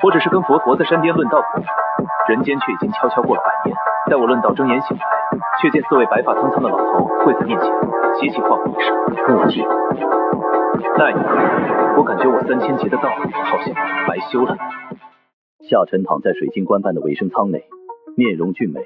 我只是跟佛陀在山巅论道的功夫，人间却已经悄悄过了100年。待我论道睁眼醒来，却见4位白发苍苍的老头跪在面前，齐齐化为一声父亲。那一刻，我感觉我3000劫的道好像白修了。夏晨躺在水晶棺般的维生舱内，面容俊美，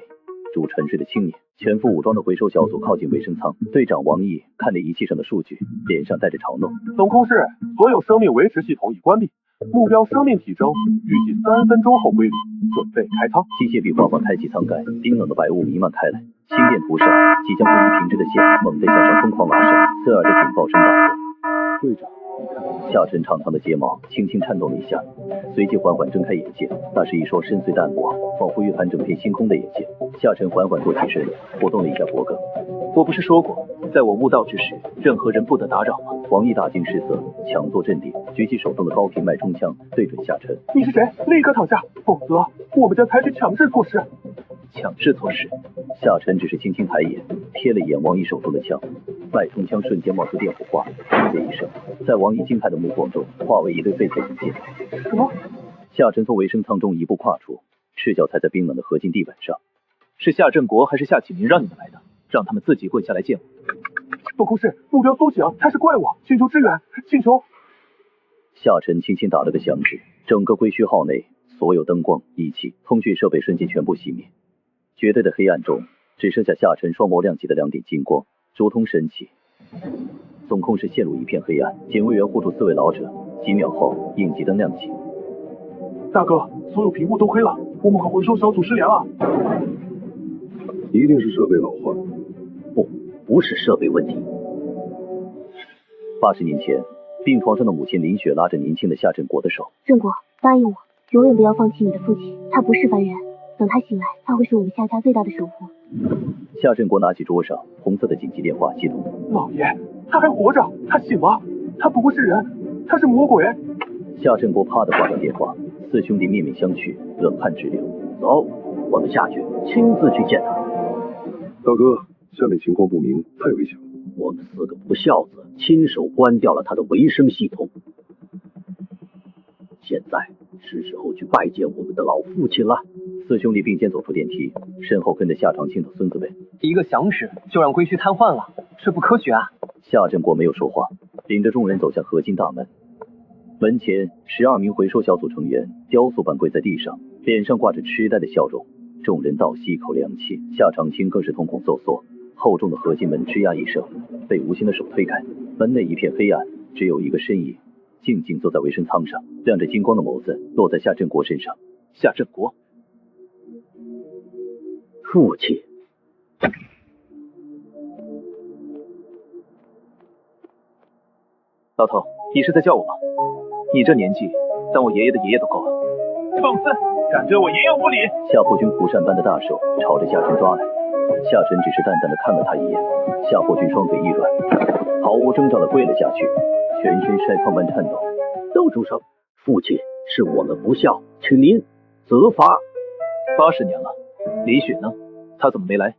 如沉睡的青年。全副武装的回收小组靠近维生舱，队长王毅看着仪器上的数据，脸上带着嘲弄。总控室，所有生命维持系统已关闭，目标生命体征预计3分钟后归零，准备开仓。机械臂缓缓开启舱盖，冰冷的白雾弥漫开来，心电图上即将归于平直的线猛地向上疯狂拉升，刺耳的警报声大作。队长，夏晨长长的睫毛轻轻颤动了一下，随即缓缓睁开眼睛，那是一双深邃淡漠，仿佛约含整片星空的眼睛。夏晨缓缓坐起身，活动了一下脖颈。我不是说过，在我悟道之时，任何人不得打扰吗？王毅大惊失色，强作镇定，举起手中的高频脉冲枪对准夏晨。你是谁？立刻躺下，否则我们将采取强制措施。强制措施？夏晨只是轻轻抬眼，瞥了一眼王毅手中的枪，脉冲枪瞬间冒出电火花，砰的一声，在王毅惊骇的目光中化为一堆废铁引箭。什么？夏晨从维生舱中一步跨出，赤脚踩在冰冷的合金地板上。是夏振国还是夏启明让你们来的？让他们自己跪下来见我。总控室，目标苏醒，他是怪物，请求支援，请求。夏晨轻轻打了个响指，整个归墟号内所有灯光、仪器、通讯设备瞬间全部熄灭。绝对的黑暗中，只剩下夏晨双眸亮起的2点金光，如同神奇。总控室陷入一片黑暗，警卫员护住4位老者，几秒后，应急灯亮起。大哥，所有屏幕都黑了，我们和回收小组失联了。一定是设备老化。不是设备问题。80年前，病床上的母亲林雪拉着年轻的夏振国的手。振国，答应我，永远不要放弃你的父亲，他不是凡人，等他醒来，他会是我们夏家最大的守护。夏振国拿起桌上红色的紧急电话，激动。老爷，他还活着，他醒了，他不过是人，他是魔鬼。夏振国啪的挂断电话，4兄弟面面相觑，冷汗直流。走，我们下去，亲自去见他。大哥，下面情况不明，太危险了。我们4个不孝子亲手关掉了他的维生系统，现在是时候去拜见我们的老父亲了。4兄弟并肩走出电梯，身后跟着夏长青的孙子辈。一个响指就让归墟瘫痪了，这不科学啊！夏振国没有说话，领着众人走向合金大门。门前12名回收小组成员雕塑般跪在地上，脸上挂着痴呆的笑容。众人倒吸一口凉气，夏长青更是瞳孔搜索，厚重的合金门吱呀一声被无形的手推开，门内一片黑暗，只有一个身影静静坐在维生舱上，亮着金光的眸子落在夏振国身上。夏振国，父亲。老头，你是在叫我吗？你这年纪，当我爷爷的爷爷都够了。放肆！敢对我爷爷无礼！夏伯君蒲扇般的大手朝着夏晨抓来，夏晨只是淡淡的看了他一眼，夏伯君双腿一软，毫无征兆的跪了下去，全身筛糠般颤抖。都住手！父亲是我们不孝，请您责罚。80年了，李雪呢？她怎么没来？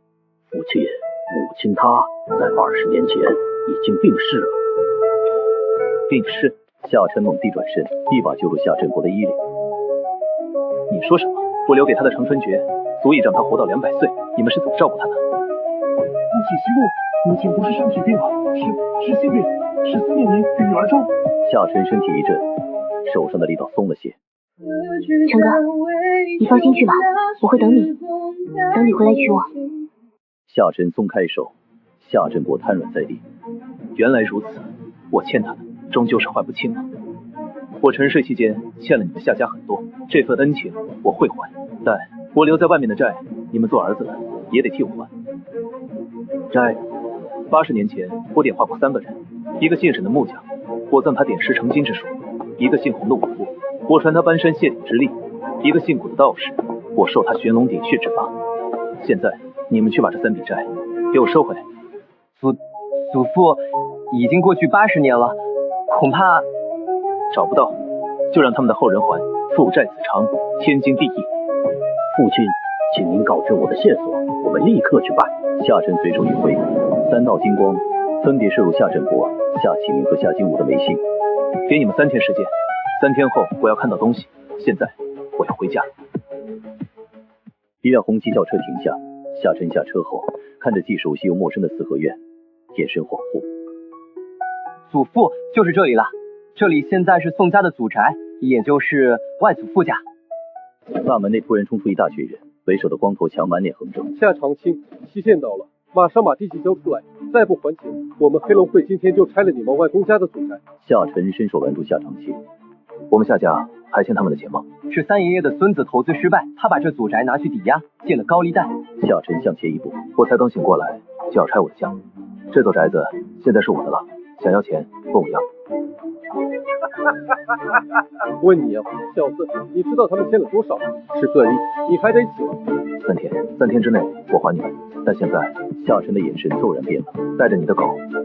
父亲、母亲她在20年前已经病逝了。病逝？夏晨猛地转身，一把揪住夏振国的衣领。你说什么？我留给他的长春诀足以让他活到200岁，你们是怎么照顾他的？父亲息怒，母亲不是身体病了，是心病，是思念您与女儿中。夏晨身体一震，手上的力道松了些。陈哥，你放心去吧，我会等你，等你回来娶我。夏晨松开手，夏振国瘫软在地。原来如此，我欠他的终究是还不清了。我沉睡期间欠了你们夏家很多，这份恩情我会还，但我留在外面的债，你们做儿子的也得替我还。债，80年前我点化过3个人，一个姓沈的木匠，我赠他点石成金之术；一个姓洪的武夫，我传他搬山卸顶之力；一个姓古的道士，我授他悬龙点穴之法。现在你们去把这3笔债给我收回来。祖父已经过去80年了，恐怕找不到，就让他们的后人还。父债子偿，天经地义。父亲，请您告知我的线索，我们立刻去办。夏晨随手一挥，3道金光分别射入夏振国、夏启明和夏金武的眉心。给你们3天时间，3天后我要看到东西。现在我要回家。一辆红旗轿车停下，夏晨下车后，看着既熟悉又陌生的四合院，眼神恍惚。祖父，就是这里了。这里现在是宋家的祖宅，也就是外祖父家。大门内突然冲出一大群人，为首的光头强满脸横肉。夏长青，期限到了，马上把地契交出来，再不还钱，我们黑龙会今天就拆了你们外公家的祖宅。夏晨伸手拦住夏长青。我们夏家还欠他们的钱吗？是三爷爷的孙子投资失败，他把这祖宅拿去抵押，借了高利贷。夏晨向前一步，我才刚醒过来，就要拆我的家。这座宅子现在是我的了，想要钱问我要。问你啊，小子，你知道他们欠了多少？是个亿，你还得起吗？3天之内我还你们。但现在夏晨的眼神骤然变了，带着你的狗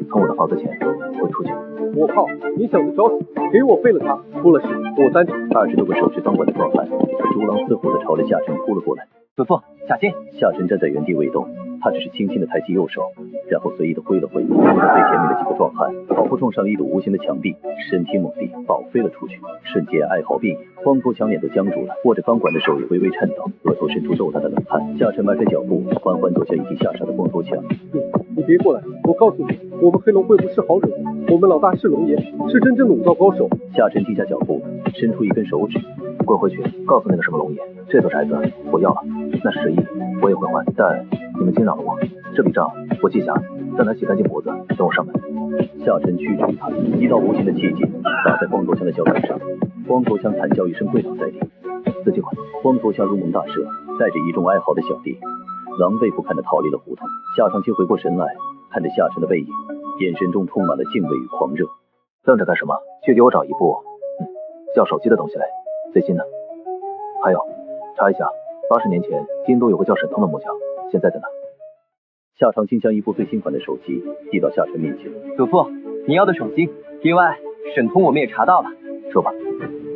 从我的房子前滚出去。我靠，你想着找死，给我废了他，出了事我担着。20多个手持钢管的壮汉如狼似虎的朝着夏晨扑了过来。祖父，小心！夏晨站在原地未动，他只是轻轻的抬起右手，然后随意的挥了挥，冲着最前面的几个壮汉，仿佛撞上了一堵无形的墙壁，身体猛地倒飞了出去，瞬间哀嚎遍野。光头强脸都僵住了，握着钢管的手也微微颤抖，额头渗出豆大的冷汗。夏晨迈开脚步，缓缓走向已经吓傻的光头强。你别过来，我告诉你，我们黑龙会不是好惹的，我们老大是龙爷，是真正的武道高手。夏晨停下脚步，伸出一根手指，滚回去，告诉那个什么龙爷，这座宅子我要了，那10亿我也会还，但你们惊扰了我，这笔账我记下，让他洗干净脖子，等我上门。夏晨驱逐他，一道无形的气劲打在光头强的小腿上，光头强惨叫一声跪倒在地。自己滚！光头强如蒙大赦，带着一众哀嚎的小弟，狼狈不堪地逃离了胡同。夏长青回过神来，看着夏晨的背影，眼神中充满了敬畏与狂热。愣着干什么？去给我找一部叫手机的东西来，最新的。还有，查一下80年前京都有个叫沈通的木匠，现在在哪？夏长青将一部最新款的手机递到夏晨面前。祖父，你要的手机。另外，沈通我们也查到了。说吧。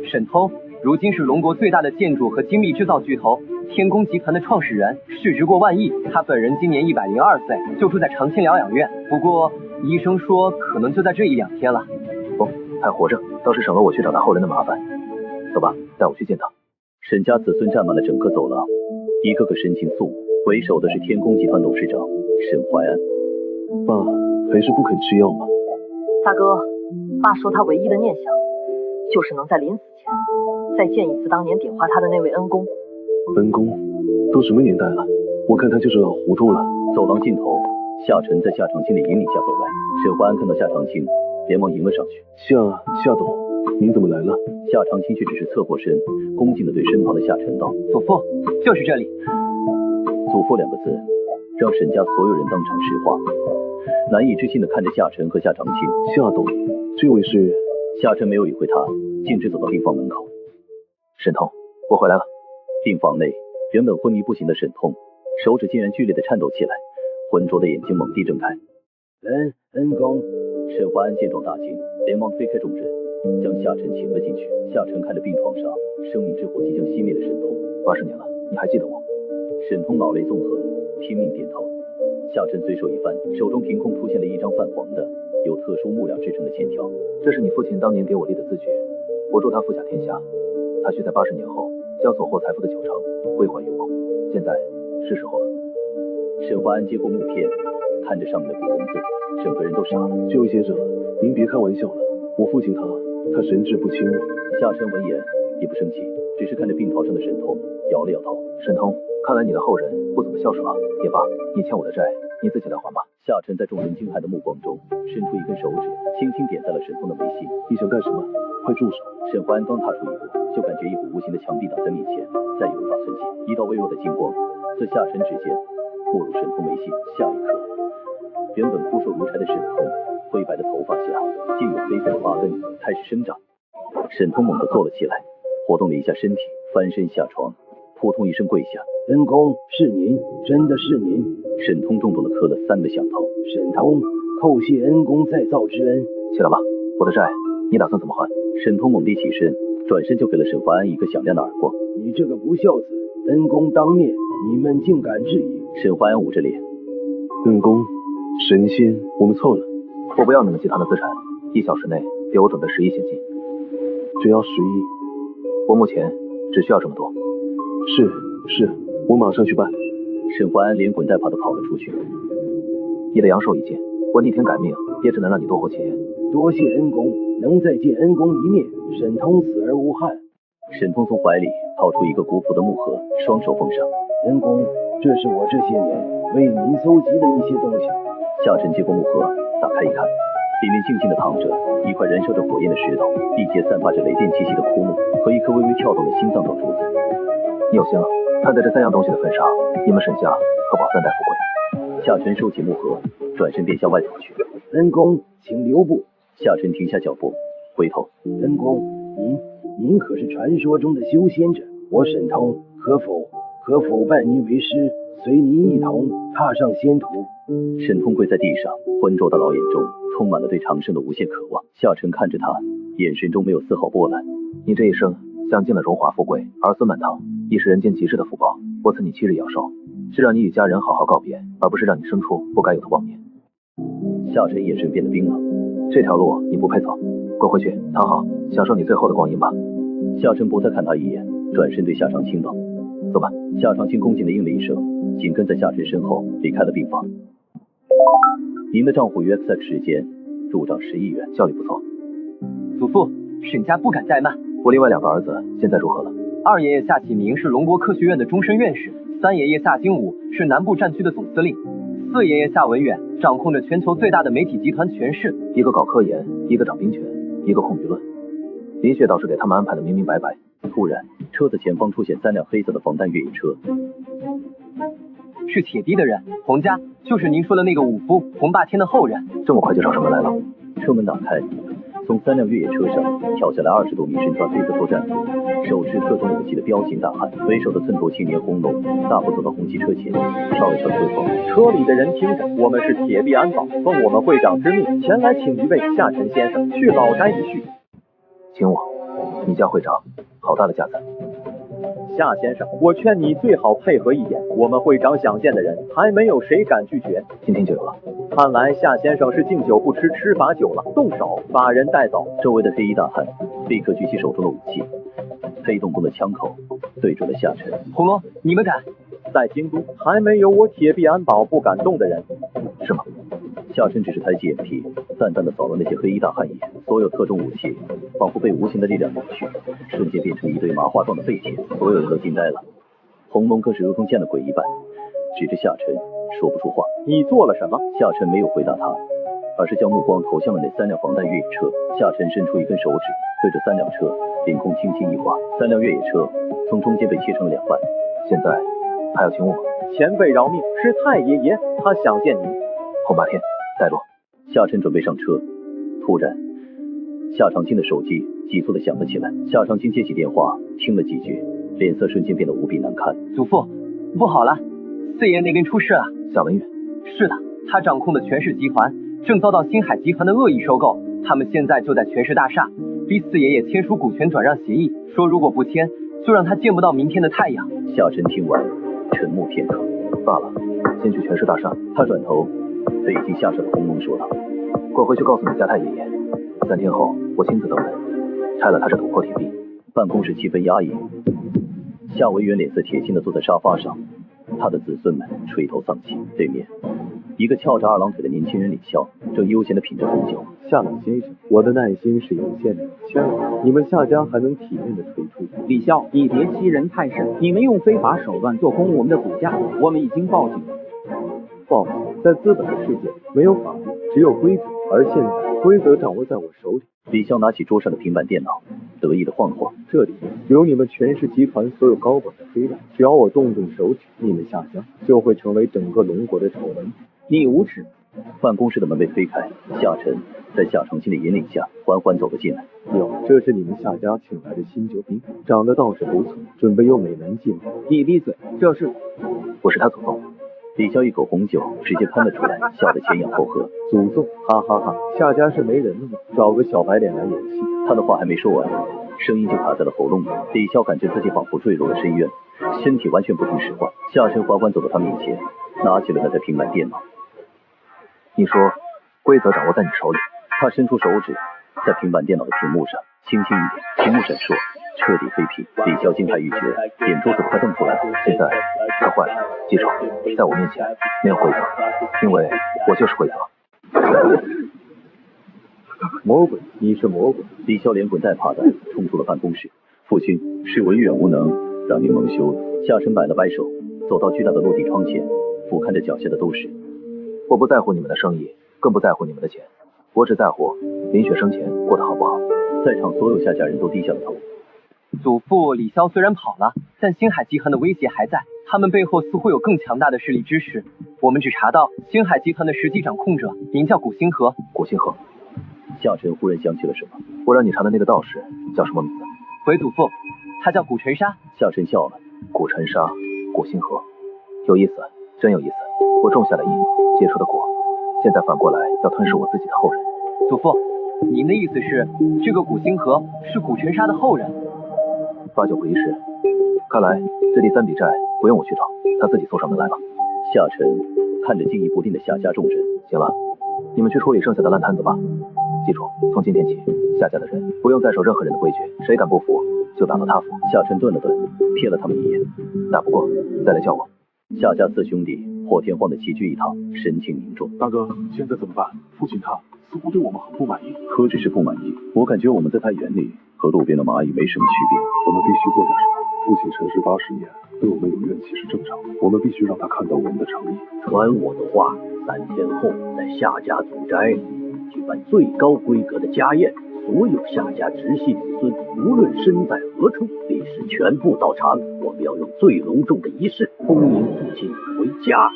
沈通如今是龙国最大的建筑和精密制造巨头天宫集团的创始人，市值过万亿。他本人今年102岁，就住在长青疗养院。不过医生说可能就在这1-2天了。哦，还活着，倒是省了我去找他后人的麻烦。走吧，带我去见他。沈家子孙占满了整个走廊，一个个神情肃穆。为首的是天宫集团董事长沈怀安。爸，还是不肯吃药吗？大哥，爸说他唯一的念想就是能在临死前再见一次当年点化他的那位恩公。恩公？都什么年代了？我看他就是老糊涂了。走廊尽头，夏晨在夏长青的引领下走来。沈怀安看到夏长青，连忙迎了上去。夏董，您怎么来了？夏长青却只是侧过身，恭敬地对身旁的夏晨道：祖父，就是这里。祖父2个字让沈家所有人当场石化，难以置信地看着夏晨和夏长青。夏董，这位是？夏晨没有理会他，径直走到病房门口。沈通，我回来了。病房内，原本昏迷不醒的沈通，手指竟然剧烈地颤抖起来，浑浊的眼睛猛地睁开。恩公。沈怀安见状大惊，连忙推开众人，将夏晨请了进去。夏晨看着病床上生命之火即将熄灭的沈通，80年了，你还记得我？沈通老泪纵横，拼命点头。夏晨随手一翻，手中凭空出现了一张泛黄的由特殊木料制成的欠条。这是你父亲当年给我立的字据，我祝他富甲天下，他需在80年后将所获财富的9成归还于我。现在是时候了。沈怀安接过木片，看着上面的古文字，整个人都傻了。这位先生，您别开玩笑了，我父亲他神志不清了。夏晨闻言也不生气，只是看着病床上的沈通摇了摇头。沈通，看来你的后人不怎么孝顺啊。也罢，你欠我的债，你自己来还吧。夏晨在众人惊骇的目光中，伸出一根手指，轻轻点在了沈通的眉心。你想干什么？快住手！沈怀安刚踏出一步，就感觉一股无形的墙壁挡在面前，再也无法寸进。一道微弱的金光自夏晨指尖没入沈通眉心。下一刻，原本枯瘦如柴的沈通，灰白的头发下竟有黑色的花根开始生长。沈通猛地坐了起来，活动了一下身体，翻身下床，扑通一声跪下。恩公，是您，真的是您。沈通重重地磕了3个响头。沈通，叩谢恩公再造之恩。起来吧，我的债你打算怎么还？沈通猛地起身，转身就给了沈怀安一个响亮的耳光。你这个不孝子，恩公当面，你们竟敢质疑？沈怀安捂着脸。恩公，神仙，我们错了。我不要你们集团的资产，1小时内给我准备10亿现金。只要10亿？我目前只需要这么多。是，我马上去办。沈怀安连滚带爬的跑了出去。你的阳寿已尽，我逆天改命，也只能让你多活几年。多谢恩公，能再见恩公一面，沈通死而无憾。沈通从怀里掏出一个古朴的木盒，双手奉上。恩公，这是我这些年为您搜集的一些东西。夏晨接过木盒，打开一看，里面静静地躺着一块燃烧着火焰的石头，一截散发着雷电气息的枯木和一颗微微跳动的心脏等珠子。你有心了，看在这3样东西的份上，你们沈家可保3代富贵。夏晨收起木盒，转身便向外走去。恩公，请留步。夏晨停下脚步，回头。恩公，您可是传说中的修仙者，我沈通可否拜您为师，随您一同踏上仙途？沈通跪在地上，浑浊的老眼中充满了对长生的无限渴望。夏晨看着他，眼神中没有丝毫波澜。你这一生享尽了荣华富贵，儿孙满堂，亦是人间极致的福报。我赐你7日阳寿，是让你与家人好好告别，而不是让你生出不该有的妄念。夏晨眼神变得冰冷。这条路你不配走，滚回去躺好，享受你最后的光阴吧。夏晨不再看他一眼，转身对夏长青道：“走吧。”夏长青恭敬地应了一声，紧跟在夏晨身后离开了病房。您的账户于 XX 时间入账10亿元，效率不错。祖父，沈家不敢怠慢。我另外2个儿子现在如何了？二爷爷夏启明是龙国科学院的终身院士，3爷爷夏精武是南部战区的总司令，4爷爷夏文远掌控着全球最大的媒体集团权势，一个搞科研，一个掌兵权，一个控舆论。林雪倒是给他们安排的明明白白。突然，车子前方出现3辆黑色的防弹越野车，是铁臂的人，洪家，就是您说的那个武夫洪霸天的后人。这么快就上什么来了？车门打开，从3辆越野车上跳下来20多名身穿黑色作战服、手持特种武器的彪形大汉。为首的寸头青年红龙大步走到红旗车前，敲了敲车窗。车里的人听着，我们是铁臂安保，奉我们会长之命前来请一位夏晨先生去老宅一叙。请我，你家会长好大的架子。夏先生，我劝你最好配合一点，我们会长想见的人还没有谁敢拒绝。今天就有了。看来夏先生是敬酒不吃吃罚酒了，动手把人带走。周围的黑衣大汉立刻举起手中的武器，黑洞洞的枪口对准了夏晨。红龙，你们敢？在京都还没有我铁臂安保不敢动的人。是吗？夏晨只是抬起眼皮，淡淡的扫了那些黑衣大汉一眼，所有特种武器仿佛被无形的力量扭曲，瞬间变成一堆麻花状的废铁，所有人都惊呆了。红龙更是如同见了鬼一般，指着夏晨说不出话。你做了什么？夏晨没有回答他，而是将目光投向了那3辆防弹越野车。夏晨伸出一根手指，对着3辆车凌空轻轻一划，3辆越野车从中间被切成了2半。现在还要请我吗？前辈饶命，是太爷爷，他想见您。洪霸天，带路。夏晨准备上车，突然夏长青的手机急促地响了起来。夏长青接起电话，听了几句，脸色瞬间变得无比难看。祖父，不好了，4爷那边出事了。夏文远？是的，他掌控的权势集团正遭到星海集团的恶意收购，他们现在就在权势大厦，逼4爷爷签署股权转让协议，说如果不签，就让他见不到明天的太阳。夏晨听完，沉默片刻。罢了，先去权势大厦。他转头对已经下车的红龙说道：“快回去告诉你家太爷爷，3天后我亲自登门，拆了他这土破铁壁。”办公室气氛压抑，夏维远脸色铁青地坐在沙发上，他的子孙们垂头丧气。对面，一个翘着2郎腿的年轻人李潇正悠闲地品着红酒。夏老先生，我的耐心是有限的，千万你们夏家还能体面地退出。李潇，你别欺人太甚，你们用非法手段做空我们的股价，我们已经报警了。报警，在资本的世界没有法律，只有规则，而现在规则掌握在我手里。李潇拿起桌上的平板电脑，得意地晃了晃。这里有你们权势集团所有高管的黑料，只要我动动手指，你们夏家就会成为整个龙国的丑闻。你无耻！办公室的门被推开，夏晨在夏长青的引领下缓缓走了进来。哟，这是你们夏家请来的新救兵，长得倒是不错，准备有美男计吗？你闭嘴！这是我是他祖宗。李潇一口红酒直接喷了出来，笑得前仰后合。祖宗，哈哈哈！夏家是没人了吗？找个小白脸来演戏。他的话还没说完，声音就卡在了喉咙里。李潇感觉自己仿佛坠入了深渊，身体完全不听使唤。夏晨缓缓走到他面前，拿起了那台平板电脑。你说规则掌握在你手里。他伸出手指，在平板电脑的屏幕上轻轻一点，屏幕闪烁，彻底废品。李潇惊骇欲绝，眼珠子快瞪出来了。现在太坏了，记住，在我面前没有规则，因为我就是规则。魔鬼，你是魔鬼！李潇连滚带爬的冲出了办公室。父亲是我远无能，让您蒙羞。夏晨摆了摆手，走到巨大的落地窗前，俯瞰着脚下的都市。我不在乎你们的生意，更不在乎你们的钱，我只在乎林雪生前过得好不好。在场所有夏家人都低下了头。祖父李潇虽然跑了，但星海集团的威胁还在，他们背后似乎有更强大的势力支持。我们只查到星海集团的实际掌控者名叫古星河。古星河。夏晨忽然想起了什么，我让你查的那个道士叫什么名字？回祖父，他叫古尘沙。夏晨笑了。古尘沙，古星河，有意思，真有意思。我种下了因，结出的果，现在反过来要吞噬我自己的后人。祖父，您的意思是，这个古星河是古尘沙的后人？八九不离十。看来这第三笔债不用我去找，他自己送上门来了。夏晨看着惊疑不定的夏家众人，行了，你们去处理剩下的烂摊子吧。记住，从今天起，夏家的人不用再守任何人的规矩，谁敢不服就打到他服。夏晨顿了顿，瞥了他们一眼，打不过再来叫我。夏家四兄弟破天荒的齐聚一堂，神情凝重。大哥，现在怎么办？父亲他似乎对我们很不满意。何止是不满意，我感觉我们在他眼里和路边的蚂蚁没什么区别。我们必须做点什么。父亲陈氏80年，对我们有怨气是正常的，我们必须让他看到我们的诚意。传我的话，3天后在夏家祖宅举办最高规格的家宴，所有夏家直系子孙，无论身在何处，必须全部到场。我们要用最隆重的仪式恭迎父亲回家。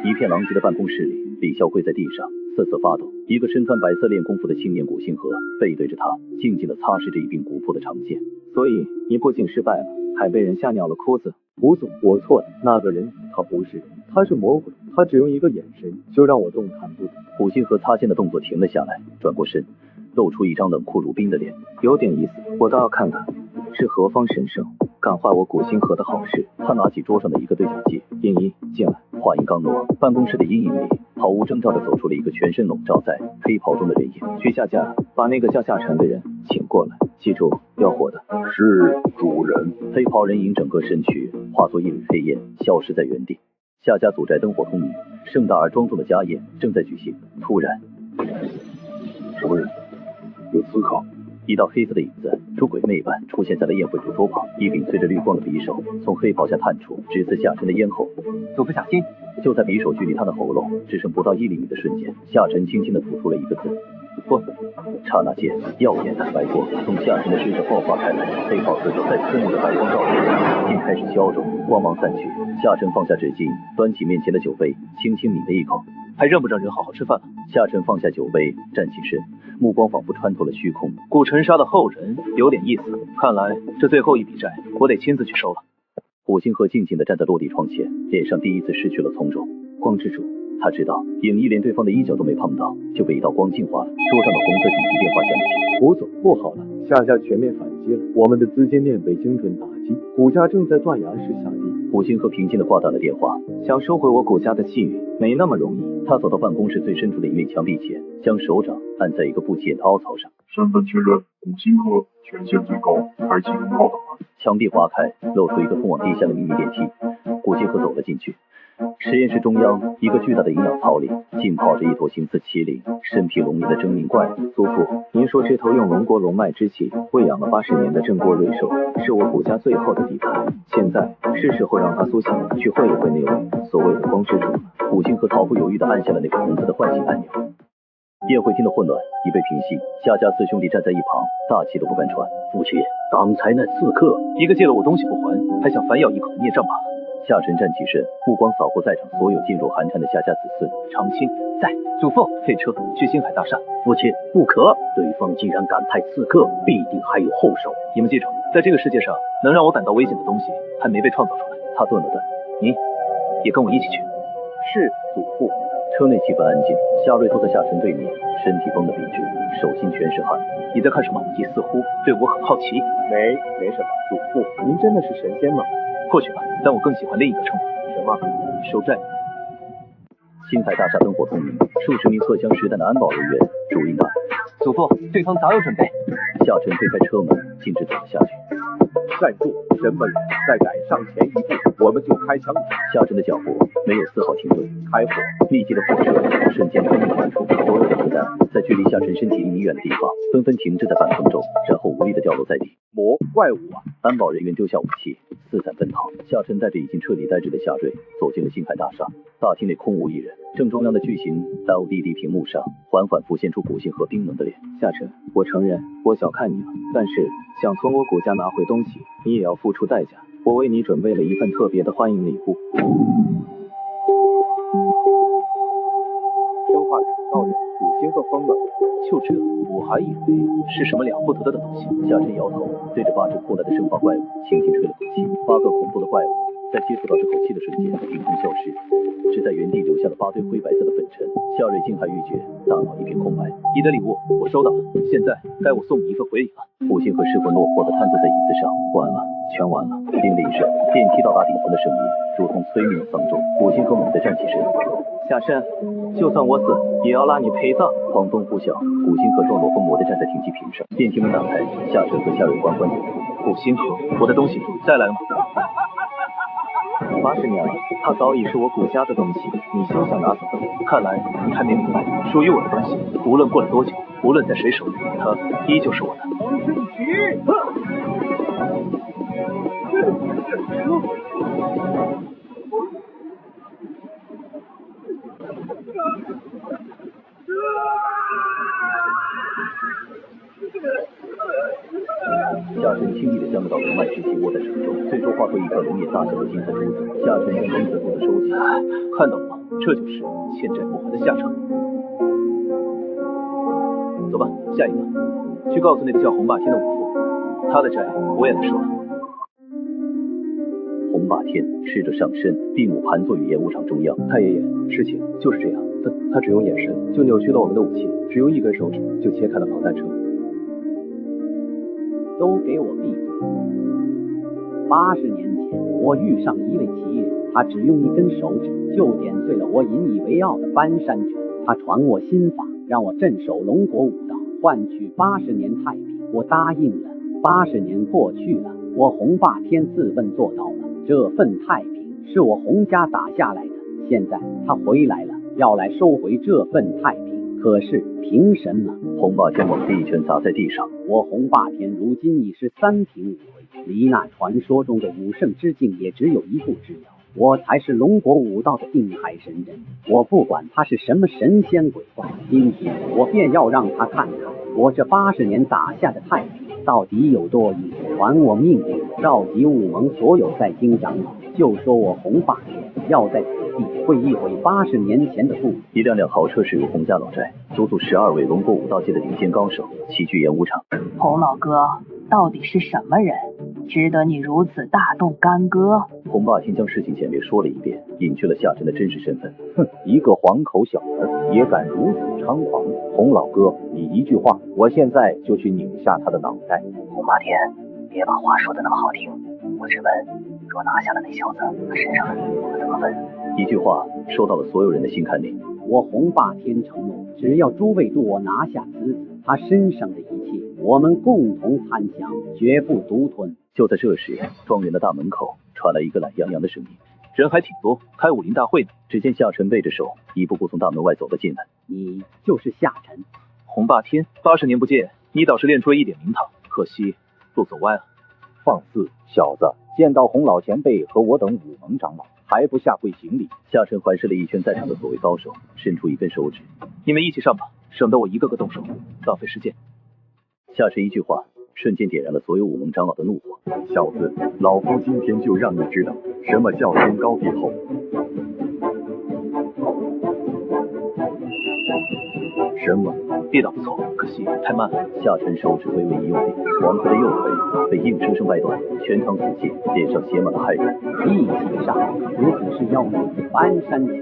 一片狼藉的办公室里，李潇跪在地上，瑟瑟发抖。一个身穿白色练功服的青年古星河背对着他，静静地擦拭着一柄古朴的长剑。所以你不仅失败了，还被人吓尿了裤子。胡总，我错了，那个人他不是人，他是魔鬼，他只用一个眼神就让我动弹不得。古星河擦剑的动作停了下来，转过身，露出一张冷酷如冰的脸。有点意思，我倒要看看是何方神圣感化我古星河的好事。他拿起桌上的一个对讲机，尹一进来。话音刚落，办公室的阴影里毫无征兆地走出了一个全身笼罩在黑袍中的人影。去夏家把那个叫夏晨的人请过来，记住要活的。是主人。黑袍人影整个身躯化作一缕黑烟，消失在原地。夏家祖宅灯火通明，盛大而庄重的家宴正在举行。突然，什么人？有刺客！一道黑色的影子如鬼魅般出现在了宴会主桌旁，一柄淬着绿光的匕首从黑袍下探出，直刺夏晨的咽喉。祖父小心！就在匕首距离他的喉咙只剩不到1厘米的瞬间，夏晨轻轻地吐出了一个字：不。刹那间，耀眼的白光从夏晨的身上爆发开来，黑袍四周在刺目的白光照射下，竟开始消融，光芒散去。夏晨放下纸巾，端起面前的酒杯，轻轻抿了一口。还让不让人好好吃饭了？夏晨放下酒杯，站起身，目光仿佛穿透了虚空。古尘沙的后人有点意思，看来这最后一笔债我得亲自去收了。古星河静静地站在落地窗前，脸上第一次失去了从容。光之主，他知道影一连对方的衣角都没碰到，就被一道光净化了。桌上的红色紧急电话响起。胡总，不好了，夏家全面反击了，我们的资金链被精准打击，古家正在断崖式下跌。古星河平静地挂断了电话，想收回我古家的气运没那么容易。他走到办公室最深处的一面墙壁前，将手掌按在一个不起眼的凹槽上。身份确认，古星河，权限最高，开启通道档案。墙壁划开，露出一个通往地下的秘密电梯。古星河走了进去。实验室中央，一个巨大的营养槽里浸泡着一头形似麒麟、身披龙鳞的狰狞怪物。祖父，您说这头用龙国龙脉之气喂养了80年的郑国瑞兽，是我古家最后的底牌。现在是时候让他苏醒，去会一会那位所谓的光之主了。古星河毫不犹豫地按下了那个红色的唤醒按钮。宴会厅的混乱已被平息，夏家四兄弟站在一旁，大气都不敢喘。父亲，刚才那刺客，一个借了我东西不还，还想反咬一口的孽障罢了。夏晨站起身，目光扫过在场所有噤若寒蝉的夏家子孙。长青在，祖父配车去星海大厦。父亲，不可！对方既然敢派刺客，必定还有后手。你们记住，在这个世界上，能让我感到危险的东西还没被创造出来。他顿了顿，你也跟我一起去。是，祖父。车内气氛安静，夏瑞坐在夏晨对面，身体绷得笔直，手心全是汗。你在看什么？你似乎对我很好奇。没什么，祖父，您真的是神仙吗？或许吧，但我更喜欢另一个称呼。什么？收债。星海大厦灯火通明，数十名荷枪实弹的安保人员驻营大门。祖父，对方早有准备。夏晨推开车门，径直走了下去。站住！什么人再敢上前一步，我们就开枪了。夏晨的脚步没有丝毫停顿，开火！密集的火车瞬间喷涌而出，所有的子弹在距离夏晨身体1米远的地方纷纷停滞在半空中，然后无力的掉落在地。怪物啊！安保人员丢下武器，四散奔逃。夏晨带着已经彻底呆滞的夏瑞走进了星海大厦，大厅内空无一人。正中央的巨型 LED 屏幕上缓缓浮现出古星河冰冷的脸。夏晨，我承认我小看你了，但是想从我谷家拿回东西，你也要付出代价。我为你准备了一份特别的欢迎礼物。生化改造人古星河疯了，就这，我还以为是什么了不得的东西。夏晨摇头，对着8只破烂的生化怪物轻轻吹了口气。8个恐怖的怪物在接触到这口气的瞬间凭空消失，只在原地留下了8堆灰白色的粉尘。夏瑞惊骇欲绝，大脑一片空白。你的礼物我收到了，现在该我送你一份回礼了。古星河失魂落魄的瘫坐在椅子上，完了，全完了。叮的一声，电梯到达顶层的声音如同催命的丧钟。古星河猛地站起身，夏晨，就算我死，也要拉你陪葬。狂风呼啸，古星河状若疯魔地站在停机坪上。电梯门打开，夏晨和夏瑞缓缓走出。古星河，我的东西带来了吗？80年了，它早已是我谷家的东西，你休想拿走。看来你还没明白，属于我的东西，无论过了多久，无论在谁手里，它依旧是我的。夏晨轻易地将那道龙脉之气握在手中，最终化作一颗龙眼大小的金色珠子。夏晨将金色珠子收起来，看到了吗？这就是欠债不还的下场。走吧，下一个，去告诉那个叫红霸天的武夫，他的债我也来收了。红霸天赤着上身，闭目盘坐于演武场中央。太爷爷，事情就是这样，他只用眼神就扭曲了我们的武器，只用一根手指就切开了防弹车。都给我闭嘴！80年前，我遇上一位奇人，他只用一根手指就点碎了我引以为傲的搬山拳。他传我心法，让我镇守龙国武道，换取80年太平。我答应了。80年过去了，我红霸天自问做到了。这份太平是我洪家打下来的，现在他回来了，要来收回这份太平。可是凭什么？红霸天猛地一拳砸在地上。我红霸天如今已是3平5回，离那传说中的武圣之境也只有1步之遥。我才是龙国武道的定海神针，我不管他是什么神仙鬼怪，今天我便要让他看看我这80年打下的太平到底有多硬。传我命令，召集武盟所有在京长老，就说我红霸天要在此地会一回80年前的故事。一辆辆豪车驶入洪家老寨，足足12位龙国武道界的顶尖高手齐聚演武场。洪老哥，到底是什么人，值得你如此大动干戈？洪霸天将事情简略说了一遍，隐去了夏晨的真实身份。哼，一个黄口小儿也敢如此猖狂！洪老哥，你一句话，我现在就去拧下他的脑袋。洪霸天，别把话说的那么好听。我只问，若拿下了那小子，他身上的礼物怎么分？一句话说到了所有人的心坎里。我洪霸天承诺，只要诸位助我拿下此子，他身上的一切，我们共同参详，绝不独吞。就在这时，庄园的大门口传来一个懒洋洋的声音：“人还挺多，开武林大会呢。”只见夏晨背着手，一步步从大门外走了进来。你就是夏晨？洪霸天，80年不见，你倒是练出了一点名堂，可惜路走歪了。放肆，小子！见到洪老前辈和我等武盟长老，还不下跪行礼？夏晨环视了一圈在场的所谓高手，伸出一根手指：“你们一起上吧，省得我一个个动手，浪费时间。”夏晨一句话，瞬间点燃了所有武盟长老的怒火。小子，老夫今天就让你知道什么叫天高地厚。什么？力道不错，可惜太慢了。夏晨手指微微一用力，王奎的右腿被硬生生掰断，全场死寂，脸上写满了骇然。一起上，此子是妖孽，搬山墙。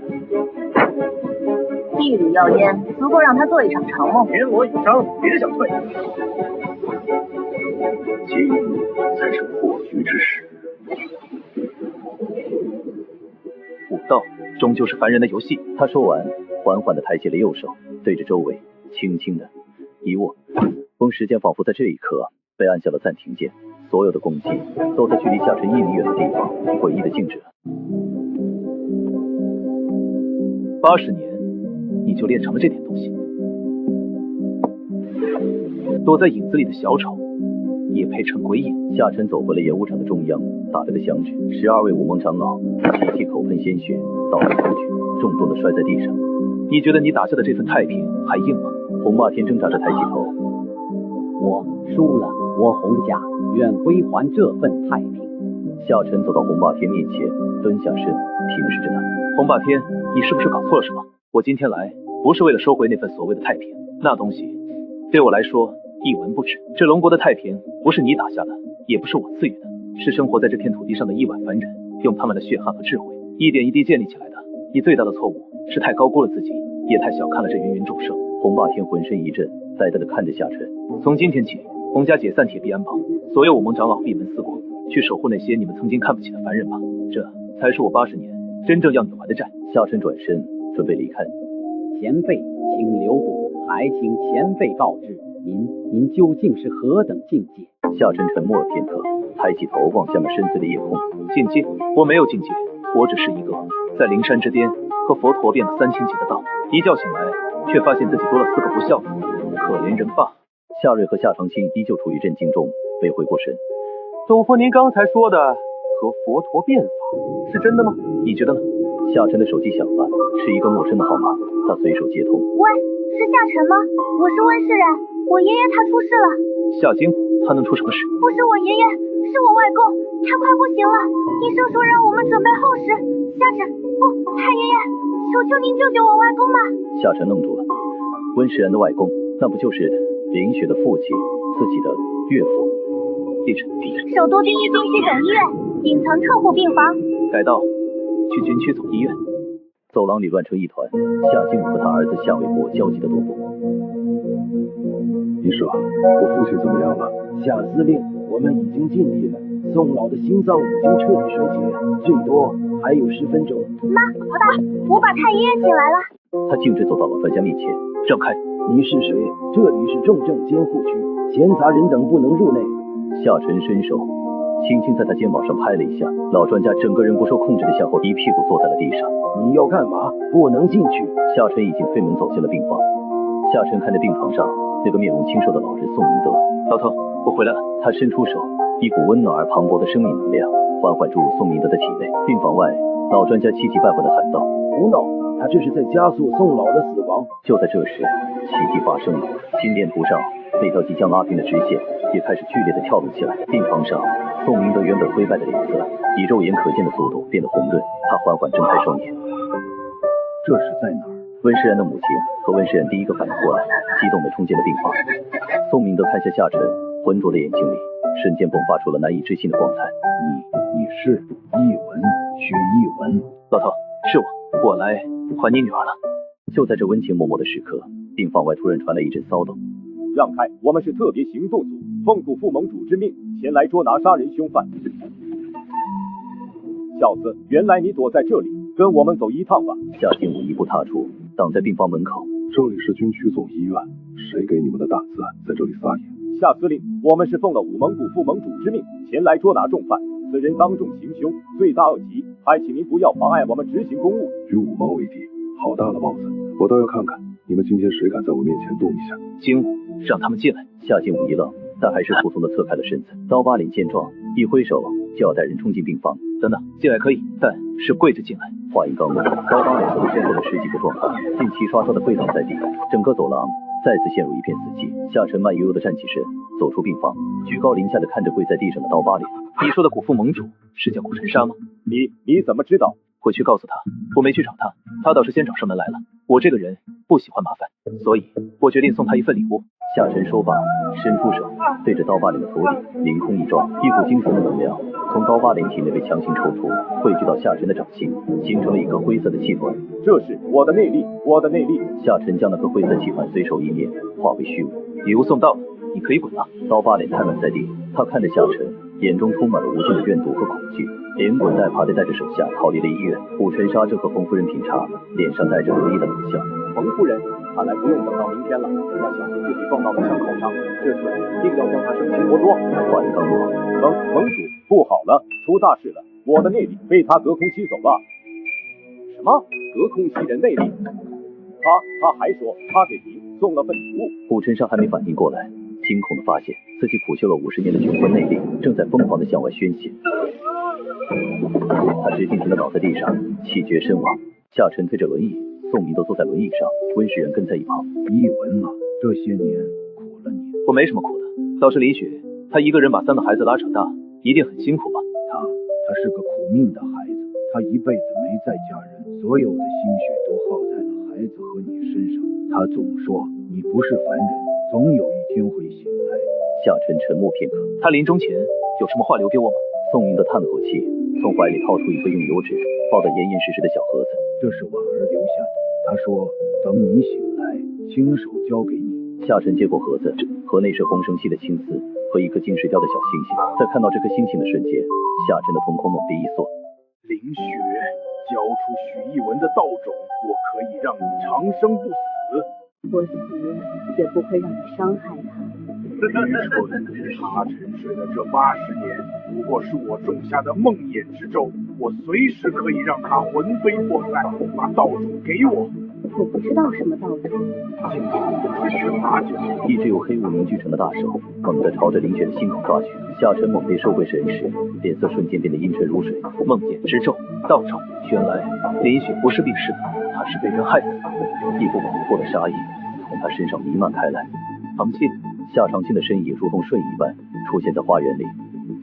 一缕妖烟，足够让他做一场长梦。天罗已伤，别想退。今日才是破局之时。武道终究是凡人的游戏。他说完，缓缓地抬起了右手，对着周围轻轻的一握，风时间仿佛在这一刻被按下了暂停键，所有的攻击都在距离夏晨1米远的地方诡异的静止了。80年，你就练成了这点东西？躲在影子里的小丑也配成鬼影？夏晨走回了演武场的中央，打了个响指，12位武蒙长老齐齐口喷鲜血，倒地出去，重重的摔在地上。你觉得你打下的这份太平还硬吗？红霸天挣扎着抬起头，我输了，我洪家愿归还这份太平。夏晨走到红霸天面前，蹲下身，平视着他。红霸天，你是不是搞错了什么？我今天来不是为了收回那份所谓的太平，那东西对我来说一文不值。这龙国的太平不是你打下的，也不是我赐予的，是生活在这片土地上的亿万凡人用他们的血汗和智慧一点一滴建立起来的。你最大的错误是太高估了自己，也太小看了这芸芸众生。红霸天浑身一震，呆呆地看着夏晨。从今天起，洪家解散铁臂安帮，所有武蒙长老闭门思过，去守护那些你们曾经看不起的凡人吧，这才是我80年真正要你还的债。夏晨转身准备离开。前辈请留步，还请前辈告知您究竟是何等境界？夏晨沉默了片刻，抬起头望向了深邃的夜空。境界？我没有境界，我只是一个在灵山之巅和佛陀变了3000级的道，一觉醒来却发现自己多了4个不孝子，可怜人罢。夏瑞和夏长青依旧处于震惊中，没回过神。祖父，您刚才说的和佛陀变法是真的吗？你觉得呢？夏晨的手机响了，是一个陌生的号码，他随手接通。喂，是夏晨吗？我是温世然，我爷爷他出事了。夏金虎，他能出什么事？不是我爷爷，是我外公，他快不行了，医生说让我们准备后事。夏晨，不，太爷爷，求求您救救我外公吧。夏晨愣住了，温世然的外公，那不就是林雪的父亲，自己的岳父？地址，首都第一军区总医院顶层特护病房。改道，去军区总医院。走廊里乱成一团，夏金武和他儿子夏伟国焦急地踱步。医生，我父亲怎么样了？夏司令，我们已经尽力了，宋老的心脏已经彻底衰竭，最多还有10分钟。妈，爸，我把太爷爷请来了。他径直走到老专家面前，让开。你是谁？这里是重症监护区，闲杂人等不能入内。夏晨伸手轻轻在他肩膀上拍了一下，老专家整个人不受控制的向后一屁股坐在了地上。你要干嘛？不能进去。夏晨已经推门走进了病房。夏晨看着病床上那个面容清瘦的老人宋明德。老头，我回来了。他伸出手，一股温暖而磅礴的生命能量缓缓注入宋明德的体内。病房外，老专家气急败坏地喊道：胡闹！他这是在加速宋老的死亡。就在这时，奇迹发生了，心电图上那条即将拉平的直线也开始剧烈地跳动起来。病床上，宋明德原本灰败的脸色以肉眼可见的速度变得红润，他缓缓睁开双眼。这是在哪儿？温世然的母亲和温世然第一个反应过来，激动地冲进了病房。宋明德看向夏晨，浑浊的眼睛里瞬间迸发出了难以置信的光彩。你是一文，薛一文。老头，是我来还你女儿了。就在这温情脉脉的时刻，病房外突然传来一阵骚动。让开，我们是特别行动组，奉祖父盟主之命前来捉拿杀人凶犯。小子，原来你躲在这里，跟我们走一趟吧。夏金武一步踏出，挡在病房门口。这里是军区总医院，谁给你们的胆子在这里撒野？夏司令，我们是奉了武蒙古副盟主之命前来捉拿重犯，此人当众行凶，罪大恶极，还请您不要妨碍我们执行公务。与武蒙为敌，好大的帽子！我倒要看看你们今天谁敢在我面前动一下。金武，让他们进来。夏金武一愣，但还是服从地侧开了身子。刀疤脸见状，一挥手就要带人冲进病房。等等，进来可以，但是跪着进来。话音刚落，刀疤脸和身后的10几个壮汉尽齐刷刷地跪倒在地，整个走廊再次陷入一片死寂。夏晨慢悠悠地站起身，走出病房，居高临下地看着跪在地上的刀疤脸。你说的古副盟主是叫古晨沙吗？你怎么知道？回去告诉他，我没去找他，他倒是先找上门来了。我这个人不喜欢麻烦，所以我决定送他一份礼物。夏晨说罢，伸出手对着刀疤脸的头顶凌空一撞，一股精纯的能量从刀疤脸体内被强行抽出，汇聚到夏晨的掌心，形成了一个灰色的气团。这是我的内力，我的内力。夏晨将那颗灰色气团随手一捏，化为虚无。礼物送到了，你可以滚了。刀疤脸瘫软在地，他看着夏晨，眼中充满了无尽的怨毒和恐惧，连滚带爬地带着手下逃离了医院。古晨沙这和冯夫人品茶，脸上带着得意的冷笑。冯夫人，看来不用等到明天了。那小子自己撞到了伤口上，这次一定要将他生擒活捉。话音刚落，盟主，不好了，出大事了！我的内力被他隔空吸走了。什么？隔空吸人内力？他还说他给您送了份礼物。顾晨尚还没反应过来，惊恐地发现自己苦修了50年的九魂内力正在疯狂地向外宣泄。他直挺挺地倒在地上，气绝身亡。夏晨推着轮椅，宋明都坐在轮椅上，温世仁跟在一旁。一文啊，这些年苦了你。我没什么苦的，倒是李雪，她一个人把3个孩子拉扯大，一定很辛苦吧？他是个苦命的孩子，他一辈子没再嫁人，所有的心血都耗在了孩子和你身上。他总说你不是凡人，总有一天会醒来。夏晨沉默片刻，他临终前有什么话留给我吗？宋明的叹了口气，从怀里掏出一个用油纸包得严严实实的小盒子。这是婉儿留下的，他说等你醒来，亲手交给你。夏晨接过盒子，盒内是红绳系的青丝和一颗金石雕的小星星。在看到这颗星星的瞬间，夏晨的瞳孔猛地一缩。林雪，交出许一文的道种，我可以让你长生不死。我死也不会让你伤害他。他沉睡的这80年，不过是我种下的梦魇之咒，我随时可以让他魂飞魄散。把道种给我。我不知道什么道种。今天只需8角。一只由黑雾凝聚成的大手猛地朝着林雪的心口抓去。夏晨猛地收回神识，脸色瞬间变得阴沉如水。梦魇之咒，道种，原来林雪不是病逝的，她是被人害死的。一股猛烈的杀意从他身上弥漫开来。长庆，夏长庆的身影如同瞬移般出现在花园里。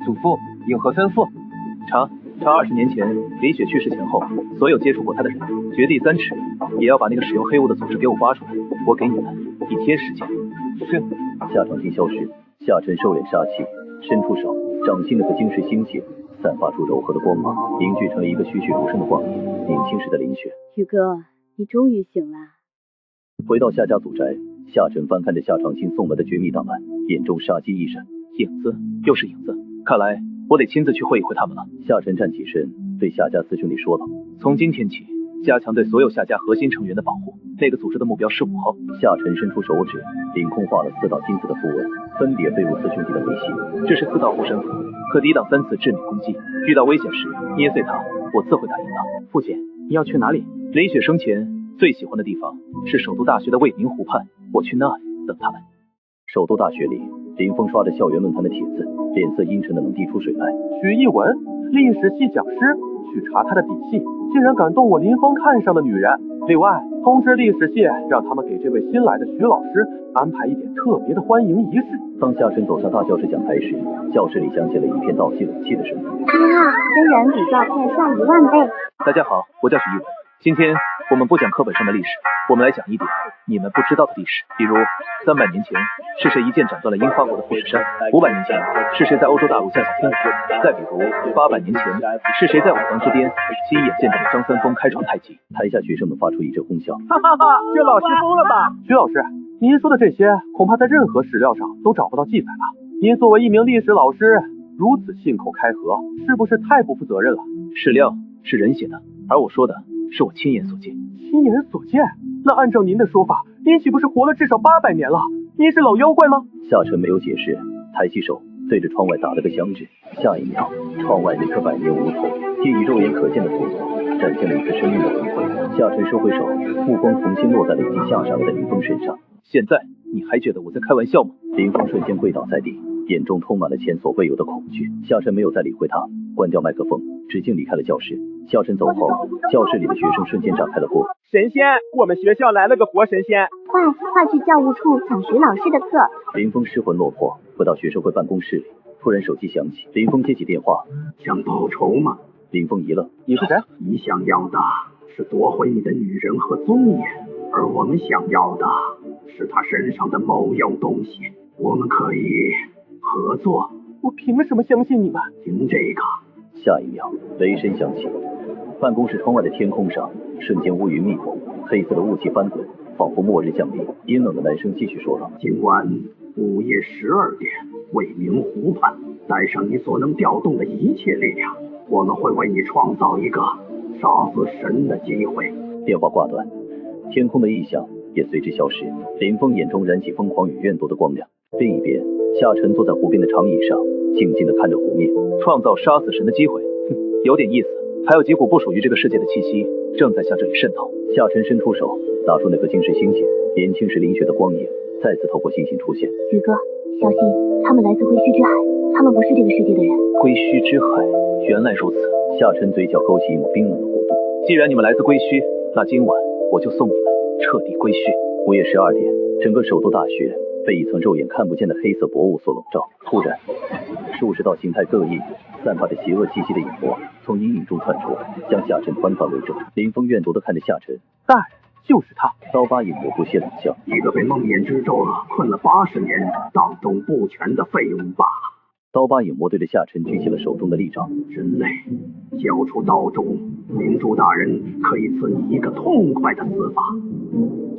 祖父，影和吩咐。查20年前李雪去世前后，所有接触过她的人，掘地3尺，也要把那个使用黑雾的组织给我挖出来。我给你们1天时间。是。夏长庆消失，夏晨收敛杀气，伸出手，掌心那颗晶石星星散发出柔和的光芒，凝聚成了一个栩栩如生的光影。年轻时的林雪。宇哥，你终于醒了。回到夏家祖宅，夏晨翻看着夏长庆送来的绝密档案，眼中杀机一闪。影子，又是影子，看来我得亲自去会一会他们了。夏晨站起身，对夏家四兄弟说道：“从今天起，加强对所有夏家核心成员的保护。那个组织的目标是5号。”夏晨伸出手指，凌空画了4道金色的符文，分别飞入四兄弟的眉心。这是4道护身符，可抵挡3次致命攻击。遇到危险时捏碎它，我自会打赢的。父亲，你要去哪里？林雪生前最喜欢的地方是首都大学的未名湖畔，我去那里等他们。首都大学里，林峰刷着校园论坛的帖子，脸色阴沉的能滴出水来。许一文，历史系讲师，去查他的底细，竟然敢动我林峰看上的女人。另外，通知历史系，让他们给这位新来的徐老师安排一点特别的欢迎仪式。当夏晨走上大教室讲台时，教室里响起了一片倒吸冷气的声音。真人比照片帅10000倍。大家好，我叫许一文。今天我们不讲课本上的历史，我们来讲一点你们不知道的历史。比如300年前是谁一剑斩断了樱花国的富士山？500年前是谁在欧洲大陆下下天雨？再比如800年前是谁在武当之巅亲眼见证了张三丰开创太极？台下学生们发出一阵哄笑。哈哈哈，这老师疯了吧？徐老师，您说的这些恐怕在任何史料上都找不到记载了。您作为一名历史老师，如此信口开河，是不是太不负责任了？史料是人写的，而我说的是我亲眼所见。亲眼所见？那按照您的说法，您岂不是活了至少800年了？您是老妖怪吗？夏晨没有解释，抬起手对着窗外打了个响指。下一秒，窗外那棵百年梧桐借以肉眼可见的速度展现了一次生命的轮回。夏晨收回手，目光重新落在了已经吓傻了的林峰身上。现在你还觉得我在开玩笑吗？林峰瞬间跪倒在地，眼中充满了前所未有的恐惧。夏晨没有再理会他，关掉麦克风，直径离开了教室。夏晨走后，教室里的学生瞬间炸开了锅。神仙，我们学校来了个活神仙！快去教务处抢徐老师的课！林峰失魂落魄，回到学生会办公室里，突然手机响起，林峰接起电话。想报仇吗？林峰一愣，你是谁？你想要的是夺回你的女人和尊严，而我们想要的是她身上的某样东西。我们可以合作。我凭什么相信你们？听这个。下一秒，雷声响起，办公室窗外的天空上瞬间乌云密布，黑色的雾气翻滚，仿佛末日降临。阴冷的男声继续说道：今晚午夜12点，未名湖畔，带上你所能调动的一切力量，我们会为你创造一个杀死神的机会。电话挂断，天空的异象也随之消失。林峰眼中燃起疯狂与怨毒的光亮。另一边，夏晨坐在湖边的长椅上，静静地看着湖面。创造杀死神的机会，哼，有点意思。还有几股不属于这个世界的气息正在向这里渗透。夏晨伸出手，拿出那颗晶石星星，年轻时淋血的光影再次透过星星出现。宇哥，小心，他们来自归墟之海，他们不是这个世界的人。归墟之海，原来如此。夏晨嘴角勾起一抹冰冷的弧度。既然你们来自归墟，那今晚我就送你们彻底归墟。午夜12点，整个首都大学被一层肉眼看不见的黑色薄雾所笼罩。突然，数十道形态各异、散发着邪恶气息的影魔从阴影中窜出，将夏晨团团围住。林峰怨毒地看着夏晨，大人，就是他。刀疤影魔不屑冷笑：一个被梦魇之咒困了80年、当动不全的废物罢了。刀疤影魔对着夏晨举起了手中的利爪。人类，交出道种，领主大人可以赐你一个痛快的死法。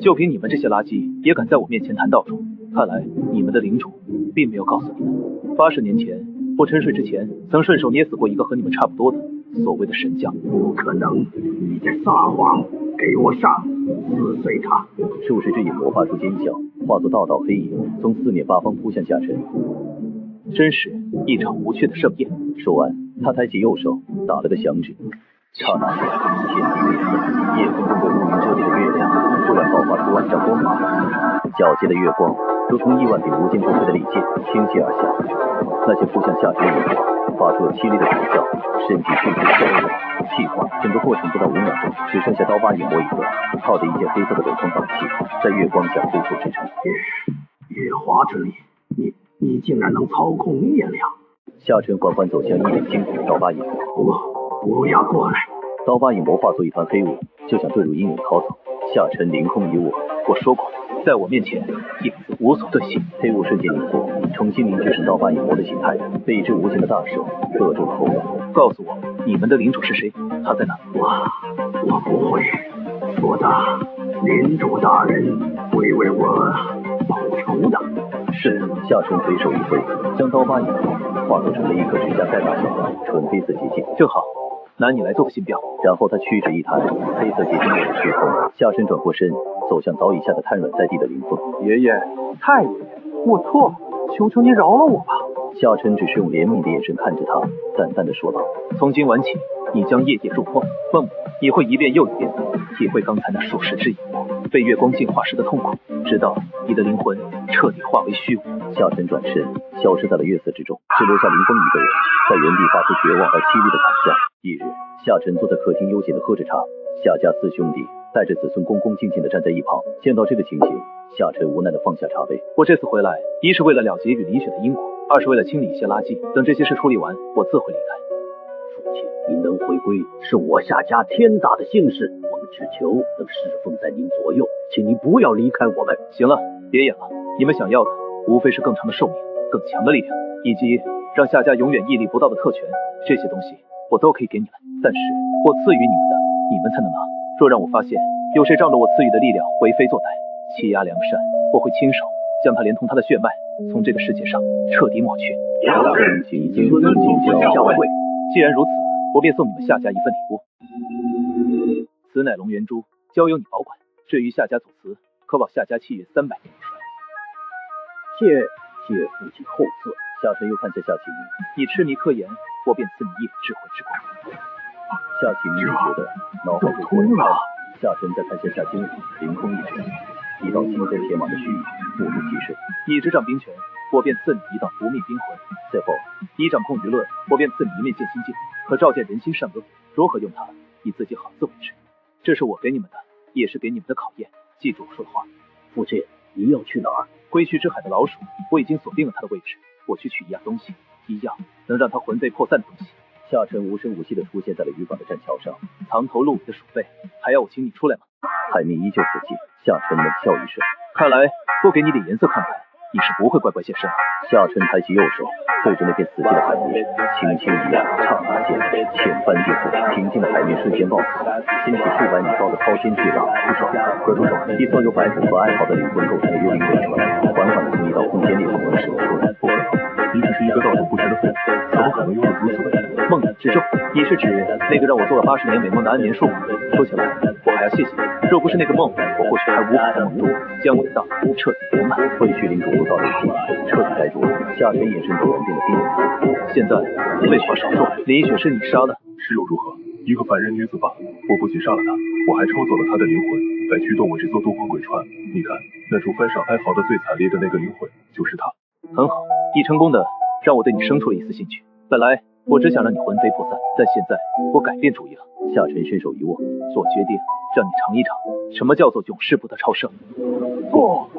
就凭你们这些垃圾，也敢在我面前谈道种？看来你们的领主并没有告诉你们，80年前我沉睡之前，曾顺手捏死过一个和你们差不多的所谓的神将。不可能，你在撒谎！给我上，撕碎他！数十只影魔发出尖叫，化作道道黑影，从四面八方扑向夏晨。真是一场无趣的盛宴。说完，他抬起右手，打了个响指。刹那间，天地变色，夜空中被乌云遮蔽的月亮突然爆发出万丈光芒，皎洁的月光如同亿万柄无坚不摧的利剑倾泻而下。那些扑向夏晨的影魔发出了凄厉的惨叫，身体迅速消融气化，整个过程不到5秒钟，只剩下刀疤影魔一个，靠着一件黑色的斗篷挡气，在月光下飞速支撑。月华之力，你竟然能操控月亮！夏晨缓缓走向一脸惊恐的刀疤影魔。不要过来！刀疤影魔化作一团黑雾，就想遁入阴影掏走。夏晨凌空一握，我说过，在我面前影子无所遁形。黑雾瞬间凝固，重新凝聚成刀疤影魔的形态，被一只无形的大手扼住了喉咙。告诉我，你们的领主是谁？他在哪？我不会说的。领主大人会为我报仇的。是的，夏晨随手一挥，将刀疤影魔化作成了一颗指甲盖大小的纯黑色结晶。正好，拿你来做个信标。然后他屈指一弹，黑色结晶落入虚空。夏晨转过身，走向早已吓得瘫软在地的林峰。爷爷，太爷爷，我错了，求求你饶了我吧。夏晨只是用怜悯的眼神看着他，淡淡的说道：从今晚起，你将夜夜入梦，梦你会一遍又一遍的体会刚才那数十只影魔被月光净化时的痛苦，直到你的灵魂彻底化为虚无。夏晨转身消失在了月色之中，只留下林峰一个人在原地发出绝望而凄厉的惨叫。一日，夏晨坐在客厅悠闲的喝着茶，夏家4兄弟带着子孙恭恭敬敬的站在一旁。见到这个情形，夏晨无奈的放下茶杯。我这次回来，一是为了了结与林雪的因果，二是为了清理一些垃圾。等这些事处理完，我自会离开。父亲，您能回归是我夏家天大的幸事，我们只求能侍奉在您左右，请您不要离开我们。行了，别演了，你们想要的无非是更长的寿命、更强的力量，以及让夏家永远屹立不倒的特权。这些东西我都可以给你们，但是我赐予你们的，你们才能拿。若让我发现有谁仗着我赐予的力量为非作歹、欺压良善，我会亲手将他连同他的血脉从这个世界上彻底抹去。请尊敬教诲。既然如此，我便送你们夏家一份礼物。此乃龙元珠，交由你保管。至于夏家祖祠，可保夏家契约300年不衰。谢父亲厚赐。夏晨又看向夏启明，你痴迷科研，我便赐你一智慧之光。夏启明觉得脑海中通了。夏晨再看向夏经理，凌空一指，一道青黑铁马的须臾目不其视。你执掌兵权，我便赐你一道不灭冰魂。最后，你掌控舆论，我便赐你一面剑心镜，可照见人心善恶。如何用它，你自己好自为之。这是我给你们的，也是给你们的考验。记住我说的话。父亲，您要去哪儿？归墟之海的老鼠，我已经锁定了它的位置。我去取一样东西，一样能让它魂飞魄散的东西。夏晨无声无息地出现在了渔港的栈桥上，藏头露尾的鼠辈，还要我请你出来吗？海面依旧死寂。夏晨冷笑一声，看来多给你点颜色看看，你是不会乖乖现身。夏晨抬起右手，对着那片死寂的海面轻轻一按，刹那间天翻地覆，平静的海面瞬间暴走，掀起数百米高的滔天巨浪。出手，快出手！一艘由白骨和哀嚎的灵魂构成的幽灵轮船，缓缓地从一道空间裂缝中驶了出来。不可能！你只是一个到处不知的废物，怎么可能拥有如此伟大？梦魇之咒，你是指那个让我做了80年美梦的安眠术吗？说起来，我还要谢谢你，若不是那个梦，我或许还无法在梦中将我的道彻底圆满。会去领主铸造灵魂，彻底呆住了。夏晨眼神突然变得冰冷。现在废话少说，林雪是你杀的，是又如何？一个凡人女子罢了，我不仅杀了她，我还抽走了她的灵魂，来驱动我这艘多魂鬼船。你看，那处翻上哀嚎的最惨烈的那个灵魂，就是她。很好，你成功的让我对你生出了一丝兴趣。本来我只想让你魂飞魄散，但现在我改变主意了。夏晨伸手一握，做决定，让你尝一尝什么叫做永世不得超生。不，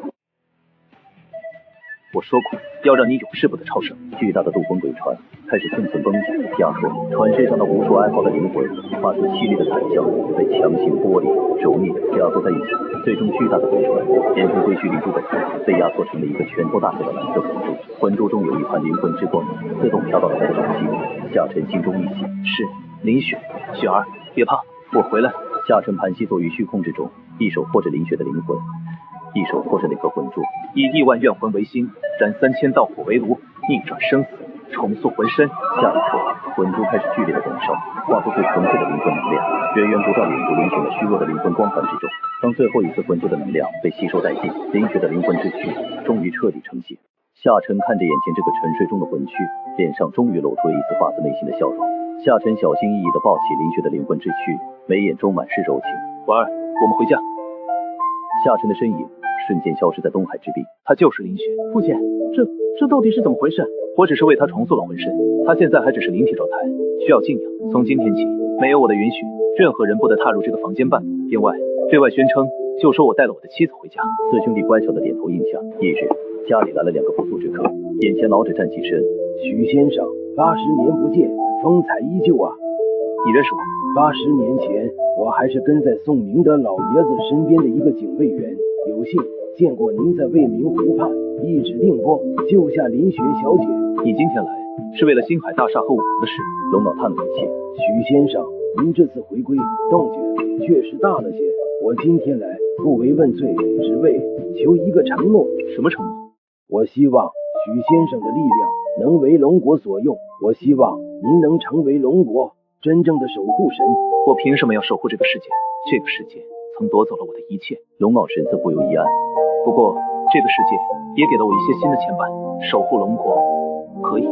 我说过要让你永世不得超生。巨大的渡魂鬼船开始寸寸崩解压缩，船身上的无数哀嚎的灵魂发出凄厉的惨叫，被强行剥离、揉捏、压缩在一起，最终巨大的鬼船连同归墟领主本身被压缩成了一个拳头大小的蓝色魂珠，魂珠中有一团灵魂之光自动飘到了他的手心。夏晨心中一喜，是林雪，雪儿别怕，我回来。夏晨盘膝坐于虚空之中，一手托着林雪的灵魂，一手托着那颗魂珠，以亿万怨魂为心，燃3000道火为炉，逆转生死，重塑魂身。下一刻，魂珠开始剧烈的燃烧，化作最纯粹的灵魂能量，源源不断涌入林雪那虚弱的灵魂光环之中。当最后一丝魂珠的能量被吸收殆尽，林雪的灵魂之躯终于彻底成型。夏晨看着眼前这个沉睡中的魂躯，脸上终于露出了一丝发自内心的笑容。夏晨小心翼翼地抱起林雪的灵魂之躯，眉眼中满是柔情。婉儿，我们回家。夏晨的身影瞬间消失在东海之滨。她就是林雪。父亲，这到底是怎么回事？我只是为她重塑了魂身，她现在还只是灵体状态，需要静养。从今天起，没有我的允许，任何人不得踏入这个房间半步。另外，对外宣称，就说我带了我的妻子回家。四兄弟乖巧的点头应下。一日，家里来了2个不速之客，眼前老者站起身，许先生，80年不见，风采依旧啊。你认识我？80年前，我还是跟在宋明德老爷子身边的一个警卫员，有幸见过您在未名湖畔一指定波救下林雪小姐。你今天来是为了星海大厦和武王的事？龙老叹了口气，许先生，您这次回归动静确实大了些。我今天来不为问罪，只为求一个承诺。什么承诺？我希望许先生的力量能为龙国所用，我希望您能成为龙国真正的守护神。我凭什么要守护这个世界？这个世界曾夺走了我的一切。龙老神色不由一暗。不过这个世界也给了我一些新的牵绊，守护龙国可以，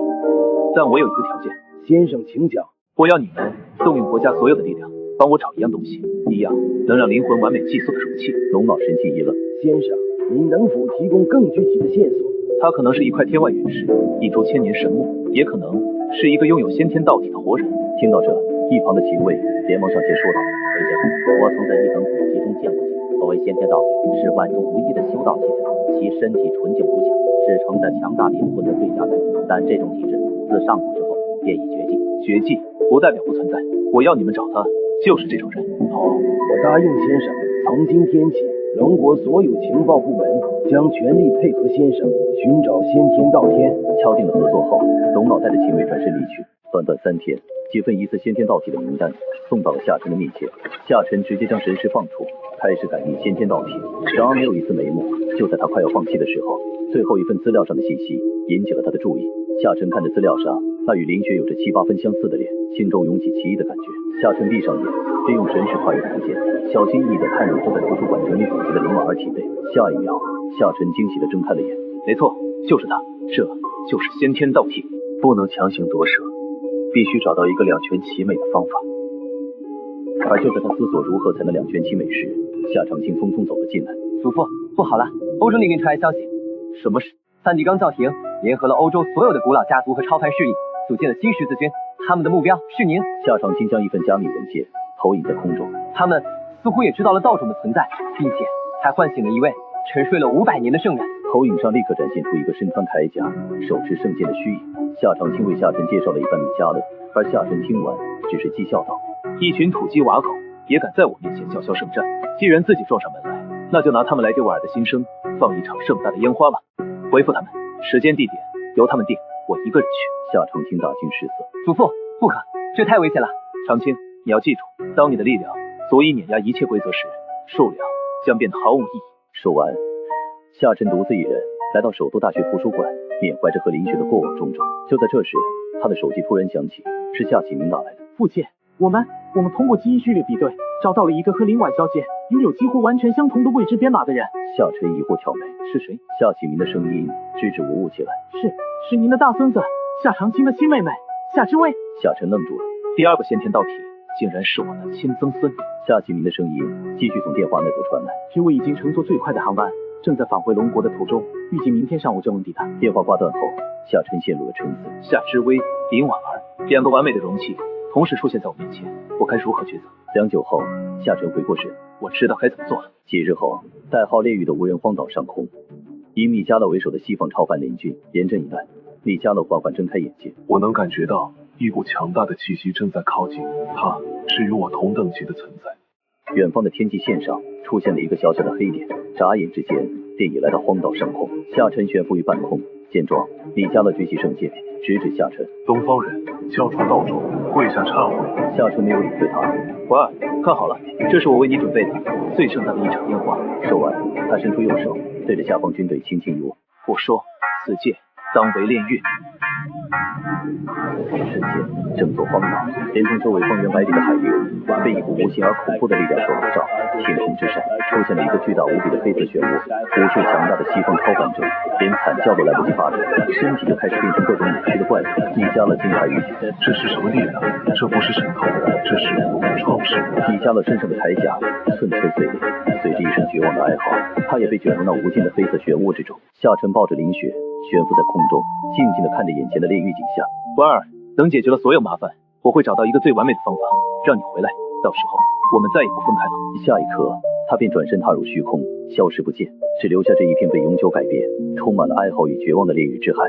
但我有一个条件。先生请讲。我要你们动用国家所有的力量，帮我找一样东西，一样能让灵魂完美寄宿的容器。龙老神情一愣，先生，您能否提供更具体的线索？它可能是一块天外陨石，一株千年神木，也可能是一个拥有先天道体的活人。听到这，一旁的警卫连忙上前说道：“韦先生，我曾在一本古籍中见过其所谓先天道体，是万中无一的修道器材，其身体纯净无瑕，是承载强大灵魂的最佳载体。但这种体质自上古之后便已绝迹。绝迹不代表不存在，我要你们找他，就是这种人。好，我答应先生，从今天起，龙国所有情报部门将全力配合先生寻找先天道天。敲定了合作后，龙老带着警卫转身离去。短短3天，几份疑似先天道体的名单送到了夏晨的面前。夏晨直接将神识放出，开始感应先天道体。然而没有一丝眉目。就在他快要放弃的时候，最后一份资料上的信息引起了他的注意。夏晨看着资料上那与林雪有着7、8分相似的脸，心中涌起奇异的感觉。夏晨闭上眼，利用神识跨越空间，小心翼翼地探入坐在图书馆整理古籍的林婉儿体内。下一秒，夏晨惊喜地睁开了眼。没错，就是他，这就是先天道体。不能强行夺舍，必须找到一个两全其美的方法。而就在他思索如何才能两全其美时，夏长青匆匆走了进来。祖父，不好了，欧洲那边传来消息。什么事？梵蒂冈教廷联合了欧洲所有的古老家族和超凡势力，组建了新十字军，他们的目标是您。夏长青将一份加密文件投影在空中。他们似乎也知道了道种的存在，并且还唤醒了一位沉睡了500年的圣人。投影上立刻展现出一个身穿铠甲、手持圣剑的虚影。夏长青为夏晨介绍了一番米迦勒，而夏晨听完只是讥笑道：“一群土鸡瓦狗也敢在我面前叫嚣圣战，既然自己撞上门来，那就拿他们来给我儿的新生放一场盛大的烟花吧。回复他们，时间地点由他们定，我一个人去。”夏长青大惊失色：“祖父，不可，这太危险了。”长青，你要记住，当你的力量足以碾压一切规则时，数量将变得毫无意义。说完，夏晨独自一人来到首都大学图书馆，缅怀着和林雪的过往种种。就在这时，他的手机突然响起，是夏启明打来的。父亲，我们通过基因序列比对，找到了一个和林婉小姐拥有几乎完全相同的未知编码的人。夏晨疑惑挑眉，是谁？夏启明的声音支支吾吾起来。是您的大孙子夏长青的亲妹妹夏之薇。夏晨愣住了，第二个先天导体竟然是我的亲曾孙女。夏启明的声音继续从电话那头传来。之薇已经乘坐最快的航班，正在返回龙国的途中，预计明天上午就能抵达。电话挂断后，夏晨陷入了沉思。夏之薇、林婉儿，两个完美的容器同时出现在我面前，我该如何抉择？良久后，夏晨回过神，我知道该怎么做了。几日后，代号烈屿的无人荒岛上空，以米迦勒为首的西方超凡联军严阵以待。米迦勒缓缓睁开眼睛，我能感觉到一股强大的气息正在靠近，它是与我同等级的存在。远方的天际线上出现了一个小小的黑点，眨眼之间便已来到荒岛上空。夏晨悬浮于半空，见状，米迦勒举起圣剑，直指夏晨。东方人交出道种，跪下忏悔。夏晨没有理会他。婉儿，看好了，这是我为你准备的最盛大的一场烟花。说完，他伸出右手，对着下方军队轻轻一握。我说，此剑当为炼狱。瞬间，整座荒岛连同周围方圆百里的海域，被一股无形而恐怖的力量所笼罩。天空之上出现了一个巨大无比的黑色漩涡，无数强大的西方超凡者连惨叫都来不及发出，身体就开始变成各种扭曲的怪物。米迦勒惊骇欲绝，这是什么力量？这不是神头，这是创世。米迦勒身上的铠甲寸寸碎裂，随着一声绝望的哀嚎，他也被卷入那无尽的黑色漩涡之中。夏晨抱着林雪悬浮在空中，静静地看着眼前的炼狱景象。婉儿，等解决了所有麻烦，我会找到一个最完美的方法，让你回来。到时候我们再也不分开了。下一刻，他便转身踏入虚空，消失不见，只留下这一片被永久改变、充满了哀嚎与绝望的炼狱之海。